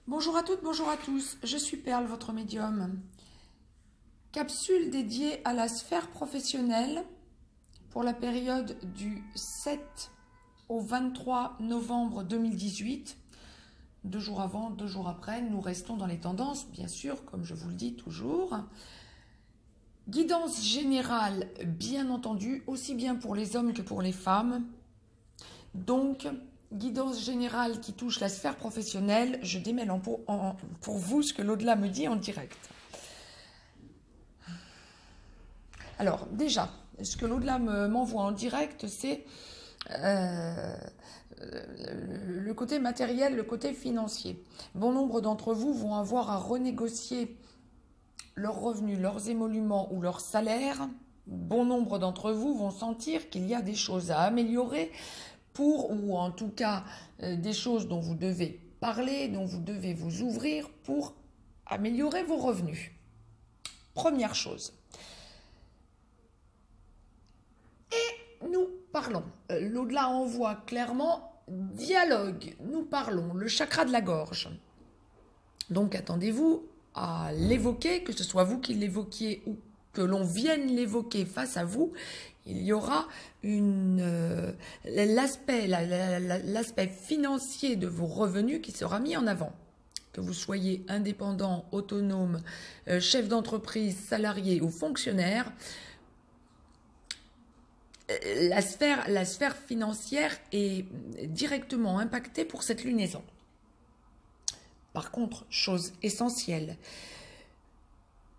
Bonjour à toutes, bonjour à tous, je suis Perle, votre médium. Capsule dédiée à la sphère professionnelle pour la période du 7 au 23 novembre 2018. 2 jours avant, 2 jours après, nous restons dans les tendances, bien sûr, comme je vous le dis toujours. Guidance générale, bien entendu, aussi bien pour les hommes que pour les femmes. Donc, guidance générale qui touche la sphère professionnelle, je démêle pour vous ce que l'au-delà me dit en direct. Alors, déjà, ce que l'au-delà m'envoie en direct, c'est le côté matériel, le côté financier. Bon nombre d'entre vous vont avoir à renégocier leurs revenus, leurs émoluments ou leurs salaires. Bon nombre d'entre vous vont sentir qu'il y a des choses à améliorer ou en tout cas des choses dont vous devez parler, dont vous devez vous ouvrir pour améliorer vos revenus. Première chose. Et nous parlons. L'au-delà envoie clairement dialogue. Nous parlons, le chakra de la gorge. Donc attendez-vous à l'évoquer, que ce soit vous qui l'évoquiez ou que l'on vienne l'évoquer face à vous. Il y aura l'aspect financier de vos revenus qui sera mis en avant. Que vous soyez indépendant, autonome, chef d'entreprise, salarié ou fonctionnaire, la sphère financière est directement impactée pour cette lunaison. Par contre, chose essentielle,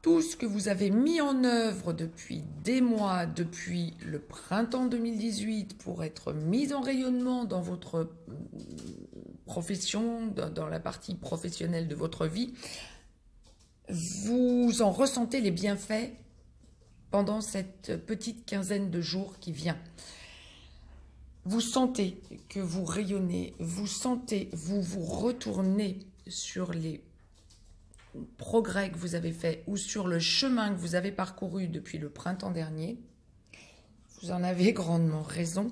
tout ce que vous avez mis en œuvre depuis des mois, depuis le printemps 2018, pour être mis en rayonnement dans votre profession, dans la partie professionnelle de votre vie, vous en ressentez les bienfaits pendant cette petite quinzaine de jours qui vient. Vous sentez que vous rayonnez, vous sentez, vous retournez sur les progrès que vous avez fait ou sur le chemin que vous avez parcouru depuis le printemps dernier. Vous en avez grandement raison.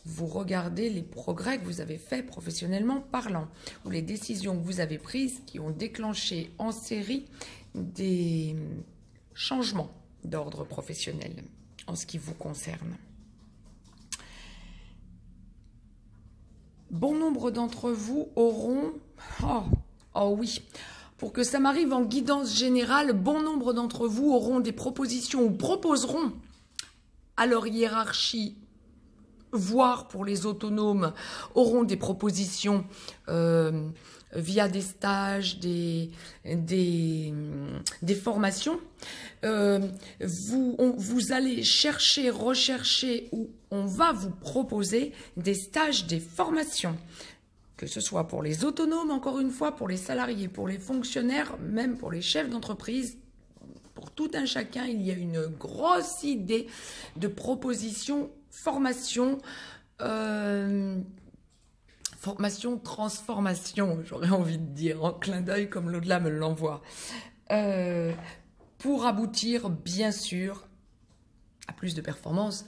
Vous regardez les progrès que vous avez faits professionnellement parlant ou les décisions que vous avez prises qui ont déclenché en série des changements d'ordre professionnel en ce qui vous concerne. Bon nombre d'entre vous auront... Oh oui, pour que ça m'arrive en guidance générale, bon nombre d'entre vous auront des propositions ou proposeront à leur hiérarchie, voire pour les autonomes, auront des propositions via des stages, des formations. Vous allez chercher, rechercher ou on va vous proposer des stages, des formations. Que ce soit pour les autonomes, encore une fois, pour les salariés, pour les fonctionnaires, même pour les chefs d'entreprise, pour tout un chacun, il y a une grosse idée de proposition, formation, transformation, j'aurais envie de dire, en clin d'œil comme l'au-delà me l'envoie, pour aboutir, bien sûr, à plus de performance.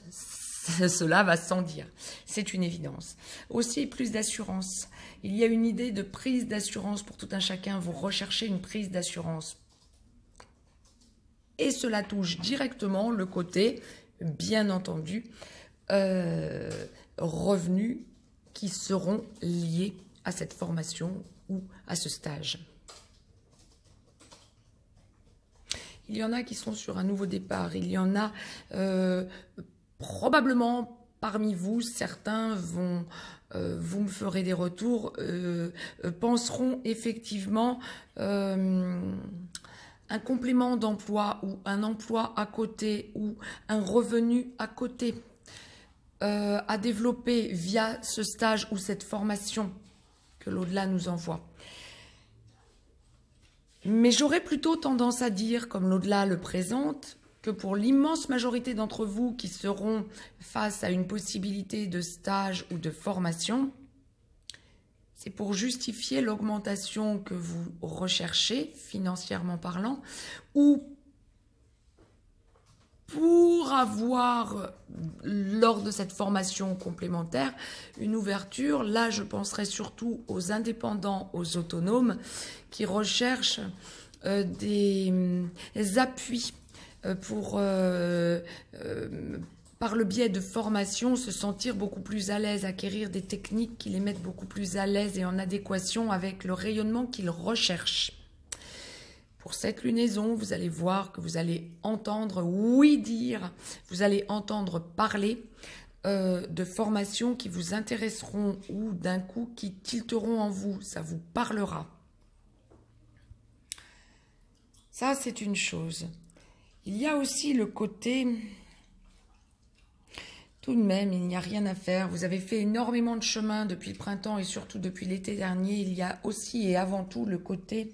Cela va sans dire, c'est une évidence. Aussi, plus d'assurance. Il y a une idée de prise d'assurance pour tout un chacun. Vous recherchez une prise d'assurance. Et cela touche directement le côté, bien entendu, revenus qui seront liés à cette formation ou à ce stage. Il y en a qui sont sur un nouveau départ. Il y en a... probablement parmi vous, certains vont, vous me ferez des retours, penseront effectivement un complément d'emploi ou un emploi à côté ou un revenu à côté à développer via ce stage ou cette formation que l'au-delà nous envoie. Mais j'aurais plutôt tendance à dire, comme l'au-delà le présente, que pour l'immense majorité d'entre vous qui seront face à une possibilité de stage ou de formation, c'est pour justifier l'augmentation que vous recherchez, financièrement parlant, ou pour avoir, lors de cette formation complémentaire, une ouverture. Là, je penserai surtout aux indépendants, aux autonomes qui recherchent des appuis pour, par le biais de formation, se sentir beaucoup plus à l'aise, acquérir des techniques qui les mettent beaucoup plus à l'aise et en adéquation avec le rayonnement qu'ils recherchent. Pour cette lunaison, vous allez voir que vous allez entendre oui dire, vous allez entendre parler de formations qui vous intéresseront ou d'un coup qui tilteront en vous, ça vous parlera. Ça, c'est une chose. Il y a aussi le côté, tout de même, il n'y a rien à faire. Vous avez fait énormément de chemin depuis le printemps et surtout depuis l'été dernier. Il y a aussi et avant tout le côté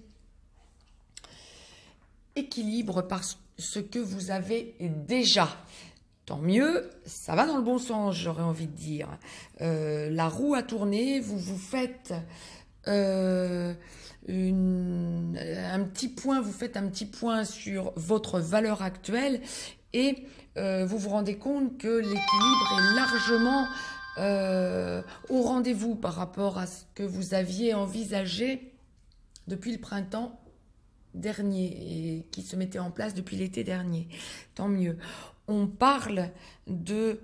équilibre parce que vous avez déjà. Tant mieux, ça va dans le bon sens, j'aurais envie de dire. La roue a tourné, vous faites un petit point sur votre valeur actuelle et vous vous rendez compte que l'équilibre est largement au rendez-vous par rapport à ce que vous aviez envisagé depuis le printemps dernier et qui se mettait en place depuis l'été dernier. Tant mieux. On parle de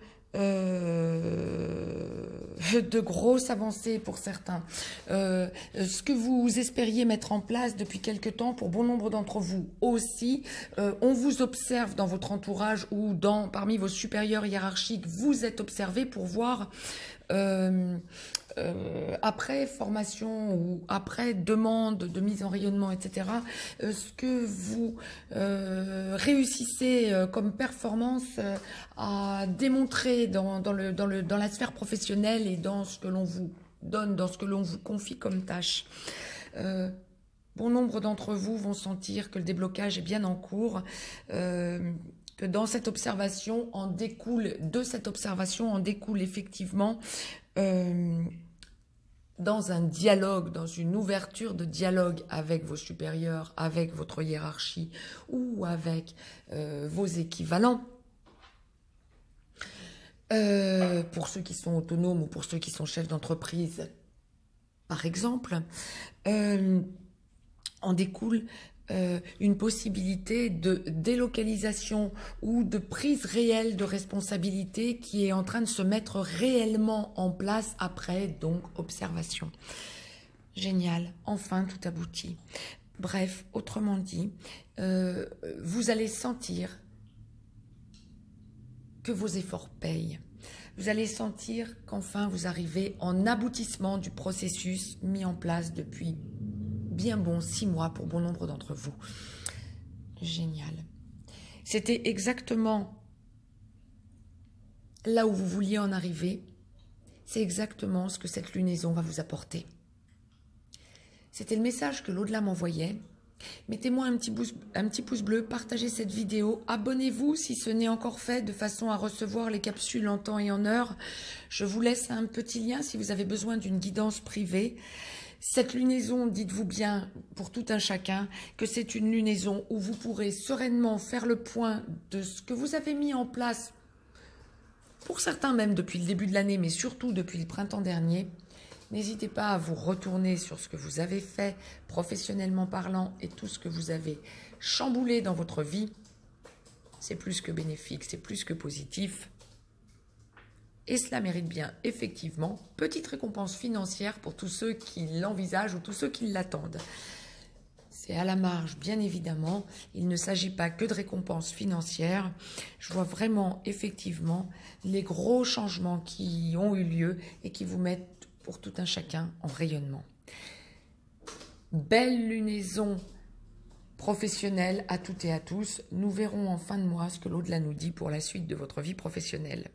grosses avancées pour certains. Ce que vous espériez mettre en place depuis quelque temps pour bon nombre d'entre vous aussi. On vous observe dans votre entourage ou parmi vos supérieurs hiérarchiques. Vous êtes observé pour voir après formation ou après demande de mise en rayonnement, etc., ce que vous réussissez comme performance à démontrer dans la sphère professionnelle et dans ce que l'on vous donne, dans ce que l'on vous confie comme tâche. Bon nombre d'entre vous vont sentir que le déblocage est bien en cours, que dans cette observation en découle, effectivement dans un dialogue, dans une ouverture de dialogue avec vos supérieurs, avec votre hiérarchie ou avec vos équivalents. Pour ceux qui sont autonomes ou pour ceux qui sont chefs d'entreprise, par exemple, en découle une possibilité de délocalisation ou de prise réelle de responsabilité qui est en train de se mettre réellement en place après donc observation. Génial, enfin tout aboutit. Bref, autrement dit, vous allez sentir que vos efforts payent. Vous allez sentir qu'enfin vous arrivez en aboutissement du processus mis en place depuis bien bon 6 mois pour bon nombre d'entre vous. Génial. C'était exactement là où vous vouliez en arriver. C'est exactement ce que cette lunaison va vous apporter. C'était le message que l'au-delà m'envoyait. Mettez-moi un petit pouce bleu, partagez cette vidéo, abonnez-vous si ce n'est encore fait de façon à recevoir les capsules en temps et en heure. Je vous laisse un petit lien si vous avez besoin d'une guidance privée. Cette lunaison, dites-vous bien, pour tout un chacun, que c'est une lunaison où vous pourrez sereinement faire le point de ce que vous avez mis en place, pour certains même depuis le début de l'année, mais surtout depuis le printemps dernier. N'hésitez pas à vous retourner sur ce que vous avez fait, professionnellement parlant, et tout ce que vous avez chamboulé dans votre vie. C'est plus que bénéfique, c'est plus que positif. Et cela mérite bien, effectivement, petite récompense financière pour tous ceux qui l'envisagent ou tous ceux qui l'attendent. C'est à la marge, bien évidemment. Il ne s'agit pas que de récompenses financières. Je vois vraiment, effectivement, les gros changements qui ont eu lieu et qui vous mettent pour tout un chacun en rayonnement. Belle lunaison professionnelle à toutes et à tous. Nous verrons en fin de mois ce que l'au-delà nous dit pour la suite de votre vie professionnelle.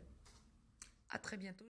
À très bientôt.